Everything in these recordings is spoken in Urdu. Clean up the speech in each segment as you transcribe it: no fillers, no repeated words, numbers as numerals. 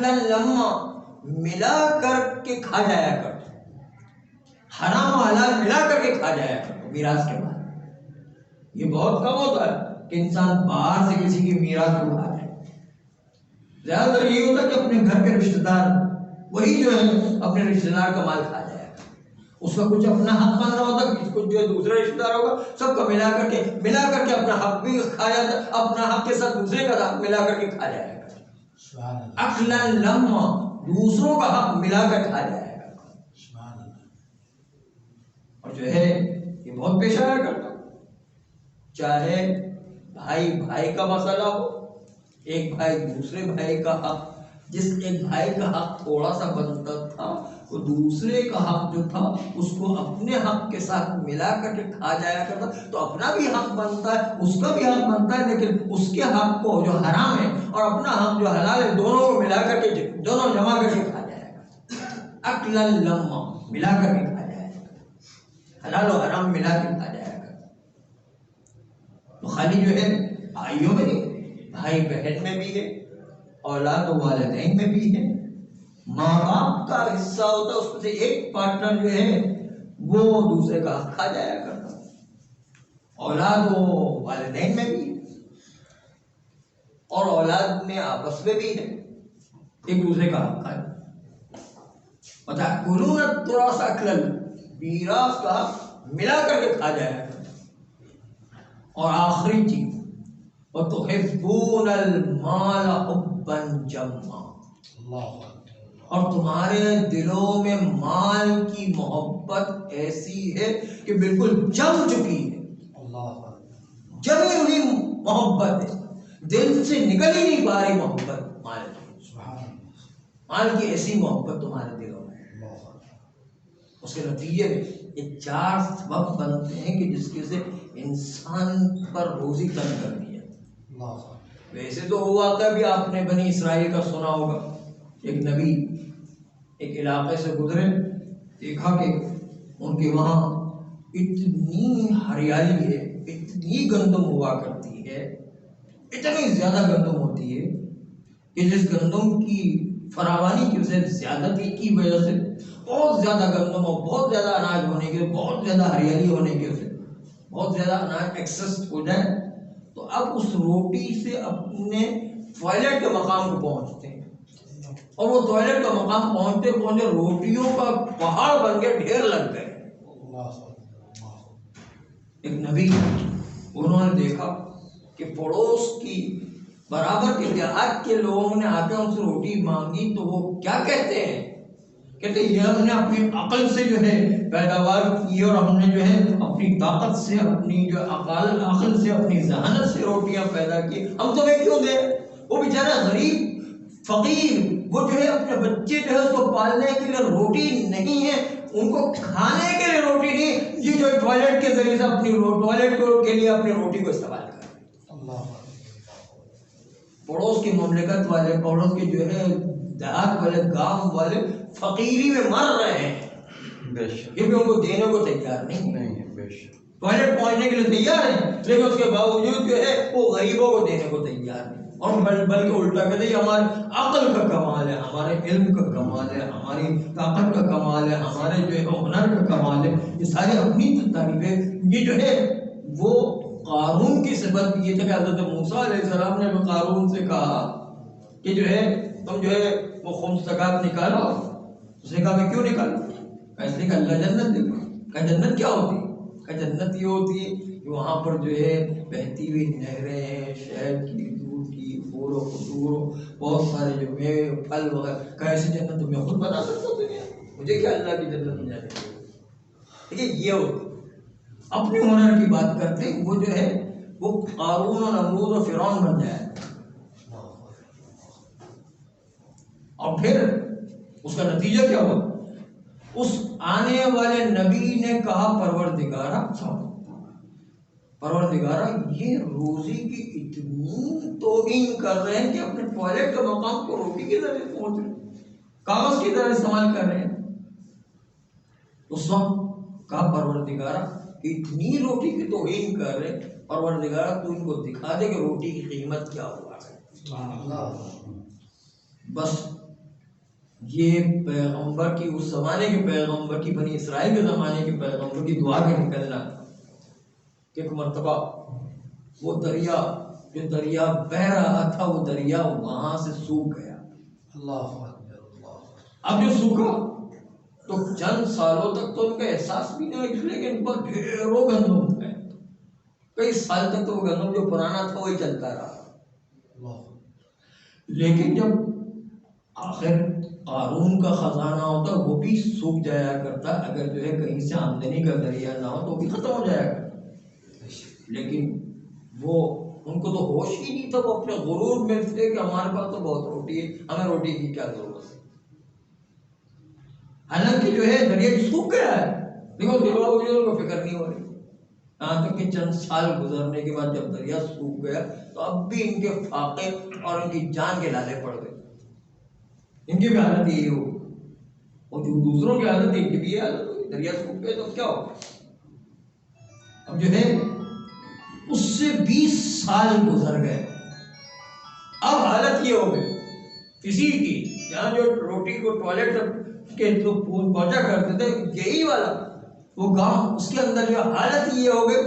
اکلا لما ملا کر کے کھا جایا کر، حرام و حلال ملا کر کے کھا جایا کر میراث کے بعد۔ یہ بہت کم ہوتا ہے کہ انسان باہر سے کسی کی میراث کو کھا جائے، زیادہ تر یہ ہوتا ہے کہ اپنے گھر کے رشتہ دار وہی جو ہے اپنے رشتہ دار کا مال کھا جائے گا، اس کا کچھ اپنا حق بن رہا ہوتا ہے، کچھ جو دوسرا رشتہ دار ہوگا سب کا ملا کر کے اپنا حق بھی کھایا جائے، اپنا حق کے ساتھ دوسرے کا حق ملا کر کے کھا جائے گا۔ اکلا لما دوسروں کا حق ملا کر کھا جائے گا، اور جو ہے یہ بہت پیش آیا کرتا، چاہے بھائی بھائی کا مسئلہ ہو، ایک بھائی دوسرے بھائی کا حق، جس ایک بھائی کا حق تھوڑا سا بنتا تھا وہ دوسرے کا حق جو تھا اس کو اپنے حق کے ساتھ ملا کر کے کھا جایا کرتا، تو اپنا بھی حق بنتا ہے اس کا بھی حق بنتا ہے، لیکن اس کے حق کو جو حرام ہے اور اپنا حق جو حلال ہے دونوں کو ملا کر کے دونوں جمع کر کے کھا جائے گا۔ اکلا لما ملا کر کے کھا جائے گا، حلال و حرام ملا کے کھا جائے گا۔ تو خالی جو ہے بھائیوں میں نہیں، بھائی بہن میں بھی ہے، اولاد و والدین میں بھی ہے، ماں باپ کا حصہ ہوتا ہے، اس میں سے ایک پارٹنر جو ہے وہ دوسرے کا حق کھا جایا کرتا، اولاد و والدین میں بھی ہے، اور اولاد میں آپس میں بھی ہے، ایک دوسرے کا حق کھا جاتا۔ وَتَأْكُلُونَ التُّرَاثَ أَكْلًا، میراث کا حق ملا کر کے کھا جایا کرتا۔ اور آخری چیز وَتُحِبُّونَ الْمَالَ حُبًّا جَمًّا، اور تمہارے دلوں میں مال کی محبت ایسی ہے کہ بالکل جم چکی ہے، جمی ہوئی محبت ہے، دل سے نکل ہی نہیں پا رہی محبت مال کی، مال کی ایسی محبت تمہارے دلوں میں۔ اس کے نتیجے میں یہ 4 سبب بنتے ہیں کہ جس کے سے انسان پر روزی تنگ کر دی ہے۔ ویسے تو ہوا تھا بھی آپ نے بنی اسرائیل کا سنا ہوگا، ایک نبی ایک علاقے سے گزرے، دیکھا کہ ان کے وہاں اتنی ہریالی ہے، اتنی گندم ہوا کرتی ہے، اتنی زیادہ گندم ہوتی ہے کہ جس گندم کی فراوانی کی وجہ سے زیادتی کی وجہ سے بہت زیادہ گندم اور بہت زیادہ اناج ہونے کے، بہت زیادہ ہریالی ہونے کی وجہ سے بہت زیادہ اناج ایکسس ہو جائے تو اب اس روٹی سے اپنے ٹوائلٹ کے مقام کو پہنچتے ہیں، اور وہ ٹوائلٹ کا مقام پہنچتے پہنچتے روٹیوں کا پہاڑ بن کے ڈھیر لگ گئے۔ ایک نبی انہوں نے دیکھا کہ پڑوس کی برابر کے دیہات کے لوگوں نے آ کے ان سے روٹی مانگی تو وہ کیا کہتے ہیں، کہتے یہ ہم نے اپنی عقل سے جو ہے پیداوار کی اور ہم نے جو ہے اپنی طاقت سے، اپنی جو عقل سے، اپنی ذہانت سے روٹیاں پیدا کی، ہم تمہیں کیوں دیں؟ وہ بیچارہ غریب فقیر، وہ جو ہے اپنے بچے جو ہے اس کو پالنے کے لیے روٹی نہیں ہے، ان کو کھانے کے لیے روٹی نہیں، یہ جو ٹوائلٹ کے ذریعے سے اپنی ٹوائلٹ کے لیے اپنی روٹی کو استعمال کریں۔ پڑوس کی مملکت والے، پڑوس کے جو ہے دیہات والے، گاؤں والے فقیری میں مر رہے ہیں، یہ بھی ان کو دینے کو تیار نہیں ہے، ٹوائلٹ پہنچنے کے لیے تیار ہے، لیکن اس کے باوجود جو ہے وہ غریبوں کو دینے کو تیار نہیں، اور بلکہ الٹا کہتے ہیں ہمارے عقل کا کمال ہے، ہمارے علم کا کمال ہے، ہماری طاقت کا کمال ہے، ہمارے جو ہے ہنر کا کمال ہے، یہ سارے اپنی تعریفیں۔ یہ جو ہے وہ قارون کی صفت یہ تھا کہ حضرت موسیٰ علیہ السلام نے قارون سے کہا کہ جو ہے تم جو ہے وہ خمس زکوٰۃ نکالو، اس نے کہا میں کیوں نکالوں؟ اس نے کہا اللہ جنت دے گا۔ کہا جنت کیا ہوتی ہے؟ کہا جنت یہ ہوتی ہے کہ وہاں پر جو ہے بہتی ہوئی نہریں ہیں، شہد کی، دودھ کی، پھول و کھجور، بہت سارے جو میوے پھل وغیرہ۔ کیسے جنت تمہیں خود بتا سکتا ہوں دنیا، مجھے کیا اللہ کی جنت میں جانے کی؟ دیکھیے یہ ہوتی اپنے ہنر کی بات کرتے، وہ جو ہے وہ قارون اور نمرود اور فرعون بن جائے، اور پھر اس کا نتیجہ کیا ہوا؟ اس آنے والے نبی نے کہا پروردگارہ یہ روزی کی اتنی توہین کر رہے ہیں کہ اپنے ٹوائلٹ کا مقام کو روٹی کے ذریعے پہنچ رہے ہیں، کاغذ کی طرح استعمال کر رہے ہیں۔ اس وقت کہا پروردگارہ اتنی روٹی کی توہین کر رہے ہیں، پروردگارہ تو ان کو دکھا دے کہ روٹی کی قیمت کیا ہوا ہے۔ بس یہ پیغمبر کی اس زمانے کے پیغمبر کی بنی اسرائیل کے زمانے کے پیغمبر کی دعا کے نکلنا کہ ایک مرتبہ وہ دریا جو دریا بہ رہا تھا وہ دریا وہاں سے سوکھ گیا. اللہ اب جو سوکھا تو چند سالوں تک تو ان کا احساس بھی نہیں ہوا، لیکن ان پر ڈھیروں گندم ہے. کئی سال تک تو وہ گندم جو پرانا تھا وہی چلتا رہا. لیکن جب آخر قارون کا خزانہ ہوتا وہ بھی سوکھ جایا کرتا، اگر جو ہے کہیں سے آمدنی کا ذریعہ نہ ہو تو بھی ختم ہو جایا کرتا. لیکن وہ ان کو تو ہوش ہی نہیں تھا، وہ اپنے غرور میں تھے کہ ہمارے پاس تو بہت روٹی ہے، ہمیں روٹی کی کیا ضرورت ہے. حالانکہ جو ہے دریا سوکھ گیا ہے لیکن اس کے باوجود ان کو فکر نہیں ہو رہی. یہاں تک کہ چند سال گزرنے کے بعد جب دریا سوکھ گیا تو اب بھی ان کے فاقے اور ان کی جان کے لالے پڑ گئے. ان کی بھی حالت یہی ہوگی اور جو دوسروں کی حالت ان کی بھی یہ حالت ہوگی. دریا سوکھ گئے تو کیا ہوگا. اب جو ہے اس سے 20 سال گزر گئے. اب حالت یہ ہو گئی کسی کی جہاں جو روٹی کو ٹوائلٹ کے جو پہنچا کرتے تھے یہی والا وہ گاؤں، اس کے اندر جو حالت یہ ہو گئی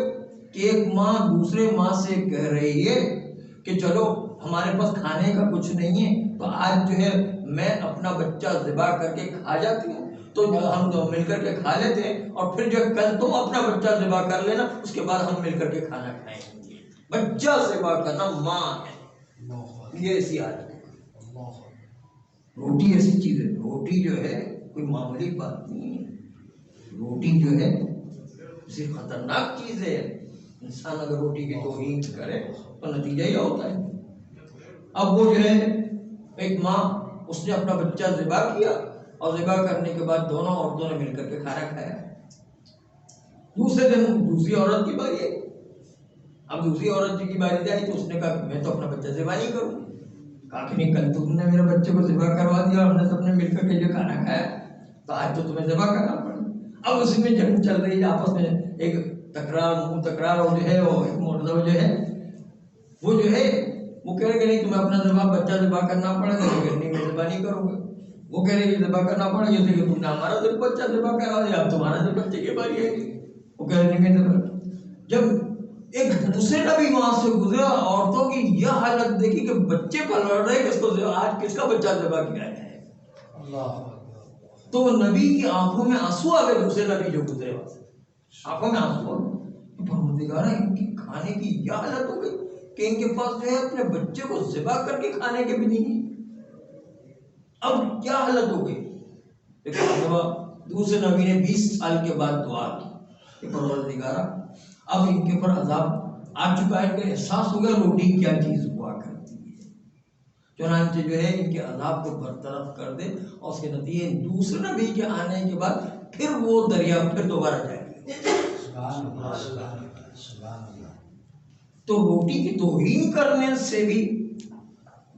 کہ ایک ماں دوسرے ماں سے کہہ رہی ہے کہ چلو ہمارے پاس کھانے کا کچھ نہیں ہے تو آج جو ہے میں اپنا بچہ ذبح کر کے کھا جاتی ہوں، تو ہم دو مل کر کے کھا لیتے ہیں اور پھر جو کل تم اپنا بچہ ذبح کر لینا، اس کے بعد ہم مل کر کے کھانا کھائیں گے. بچہ ذبح کرنا ماں ہے، یہ ایسی حالت ہے. روٹی ایسی چیز ہے، روٹی جو ہے کوئی معمولی بات نہیں ہے. روٹی جو ہے کسی خطرناک چیز ہے. انسان اگر روٹی کی توہین کرے تو نتیجہ یہ ہوتا ہے. اب وہ جو ہے ایک ماں اس نے اپنا بچہ ذبح کیا اور ذبح کرنے کے بعد دونوں عورتوں نے مل کر کے کھانا کھایا. دوسرے دن دوسری عورت کی باری ہے. اب دوسری عورت کی باری آئی تو اس نے کہا میں تو اپنا بچہ ذبح نہیں کروں. کہا کہ نہیں کل تم نے میرے بچے کو ذبح کروا دیا اور ہم نے سب نے مل کر کے جو کھانا کھایا تو آج تو تمہیں ذبح کرنا پڑا. اب اسی میں جنگ چل رہی ہے آپس میں، ایک تکرار جو ہے وہ ایک مرتبہ جو ہے وہ کہہ رہے کہ نہیں تمہیں اپنا بچہ ذبح کرنا پڑے گا، لیکن نہیں میں ذبح نہیں کروں گا. وہ کہہ رہے کہ ذبح کرنا پڑے گا کہ تم نے ہمارا بچہ ذبح کرا دیا، اب تمہارا بچے کی باری ہے. وہ کہہ رہے نہیں میں جب ایک دوسرے نبی وہاں سے گزرا، عورتوں کی یہ حالت دیکھی کہ بچے پلڑ رہے کس کو آج کس کا بچہ ذبح کیا جائے. تو نبی کی آنکھوں میں آنسو آ گئے. دوسرے نبی جو گزرے آنکھوں میں آنسو آ گئے. پروردگارا ان کی کھانے کی یہ حالت ہو گئی کہ ان کے پاس جو ہے اپنے بچے کو ذبح کر کے کھانے کے بھی نہیں. اب کیا حالت ہو گئی. لیکن دوسرے نبی نے 20 سال کے بعد دعا کی کہ پروردگارا اب ان کے پر عذاب آ چکا ہے، ان کا احساس ہو گیا روٹی کیا چیز ہوا کرتی ہے. چنانچہ جو ہے ان کے عذاب کو برطرف کر دے اور اس کے نتیجے دوسرے نبی کے آنے کے بعد پھر وہ دریا پھر دوبارہ جائے گا. تو روٹی کی توہین کرنے سے بھی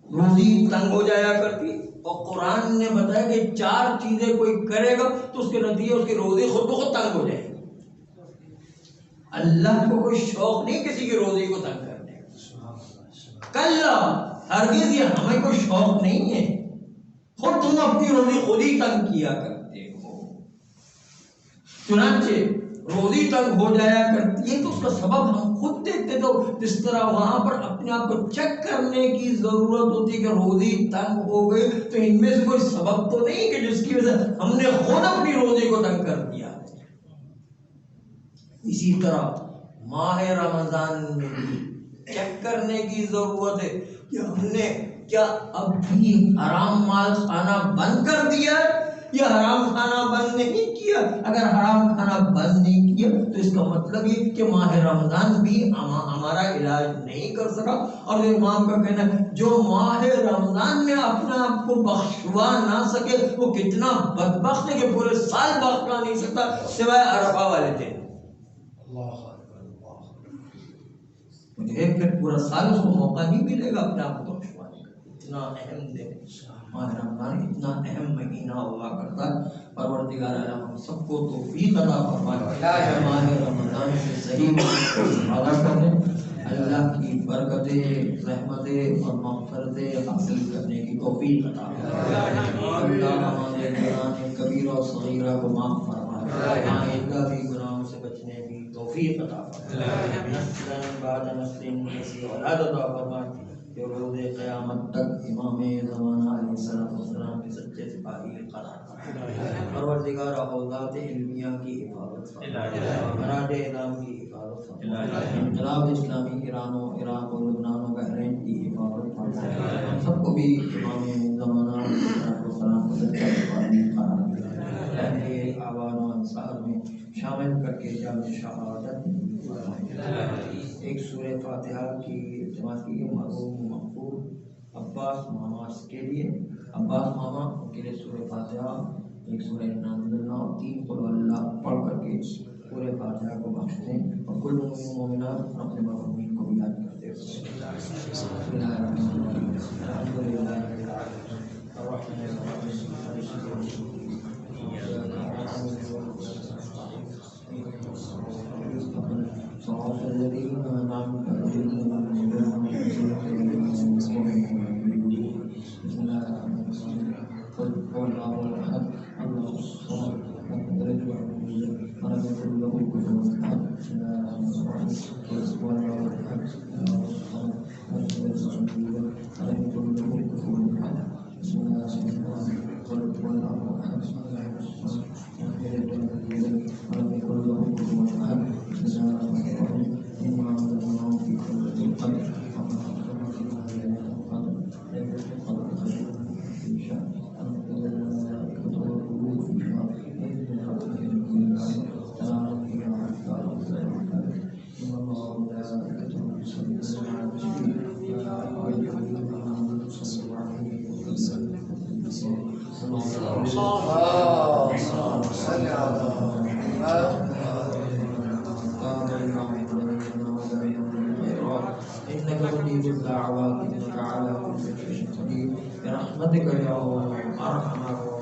روزی تنگ ہو جایا کرتی. اور قرآن نے بتایا کہ 4 چیزیں کوئی کرے گا تو اس کے نتیجے اس کی روزی خود بخود تنگ ہو جائے گی. اللہ کو کوئی شوق نہیں کسی کی روزی کو تنگ کرنے کا. کلا ہرگز یہ ہمیں کوئی شوق نہیں ہے، خود تم اپنی روزی خود ہی تنگ کیا کرتے ہو. چنانچہ روزی تنگ ہو جایا کرتی ہے تو اس کا سبب ہم خود دیکھتے. تو جس طرح وہاں پر اپنے آپ کو چیک کرنے کی ضرورت ہوتی ہے کہ روزی تنگ ہو گئی تو ان میں سے کوئی سبب تو نہیں کہ جس کی وجہ سے ہم نے خود اپنی روزی کو تنگ کر دیا. اسی طرح ماہ رمضان میں بھی چیک کرنے کی ضرورت ہے کہ ہم نے کیا اب بھی حرام مال کھانا بند کر دیا یا حرام کھانا بند نہیں کیا. اگر حرام کھانا بند نہیں کیا تو اس کا مطلب یہ کہ ماہ رمضان بھی ہمارا علاج نہیں کر سکا. اور امام کا کہنا ہے جو ماہ رمضان میں اپنے آپ کو بخشوا نہ سکے وہ کتنا بدبخت ہے کہ پورے سال بخشوا نہیں سکتا سوائے عرفہ والے دن. مجھے پھر پورا سال اس کو موقع نہیں ملے گا اپنے آپ کو بخشوانے کا. اتنا اہم دن ماہ رمضان، اتنا اہم مہینہ ہوا کرتا ہے. پروردگار عالم ہم سب کو توفیق عطا فرمائے ماہ رمضان سے صحیح استفادہ کریں، اللہ کی برکتیں رحمتیں اور مغفرتیں حاصل کرنے کی توفیق عطا فرمائے. اللہ اور صغیرہ کو معاف فرما، آئندہ بھی گناہوں سے بچنے کی توفیق عطا فرما، نسلاً بعد نسل ایسی اولاد عطا فرما کہ روز قیامت تک امام زمانہ علیہ السلام کے سچے سپاہی قرار فرما۔ پروردگار حوزات علمیہ کی حفاظت فرما، خراج اعظام کی حفاظت فرما، انقلاب اسلامی ایران و عراق و لبنان و بحرین کی حفاظت فرما، ہم سب کو بھی امام زمانہ علیہ السلام کو سچا سپاہی قرار دے، اہل آبان و انصار میں شامل کر کے جام شہادت ایک سورہ فاتحہ کی التماس کی مرحوم مغفور عباس ماما کے لیے، عباس ماما کے لیے سورہ فاتحہ، ایک سورہ انا انزلنا اور 3 قل اللہ پڑھ کر کے سورہ فاتحہ کو بخشتے ہیں، اور کل مومن مومنات اپنے مرحومین کو بھی یاد کرتے ہیں۔ بسم اللہ الرحمن الرحیم، الحمد للہ رب العالمین الرحمن الرحیم مالک یوم الدین ایاک نعبد و ایاک نستعین صراط الذین انعمت علیہم غیر المغضوب علیہم ولا الضالین۔ بسم اللہ الرحمن الرحیم، قل هو اللہ احد اللہ الصمد لم یلد ولم یولد ولم یکن له کفوا احد۔ بسم اللہ الرحمن الرحیم، قل هو اللہ احد اللہ الصمد لم یلد ولم یولد ولم یکن له کفوا احد۔ بسم اللہ الرحمن الرحیم، قل هو اللہ احد اللہ الصمد لم یلد ولم یولد ولم یکن له کفوا احد۔ بسم اللہ الرحمن الرحیم، انا انزلناه فی ليلة القدر وما أدراك ما ليلة القدر ليلة القدر خير من شهر تنزل الملائكة والروح فيها بإذن ربهم من أمر سلام هي حتى مطلع الفجر إن الله وملائكته يصلون على النبي يا أيها الذين آمنوا صلوا عليه وسلموا تسليما اللهم صل على إنك مجيب الدعوات إنك على كل شيء قدير برحمتك يا أرحم الراحمين.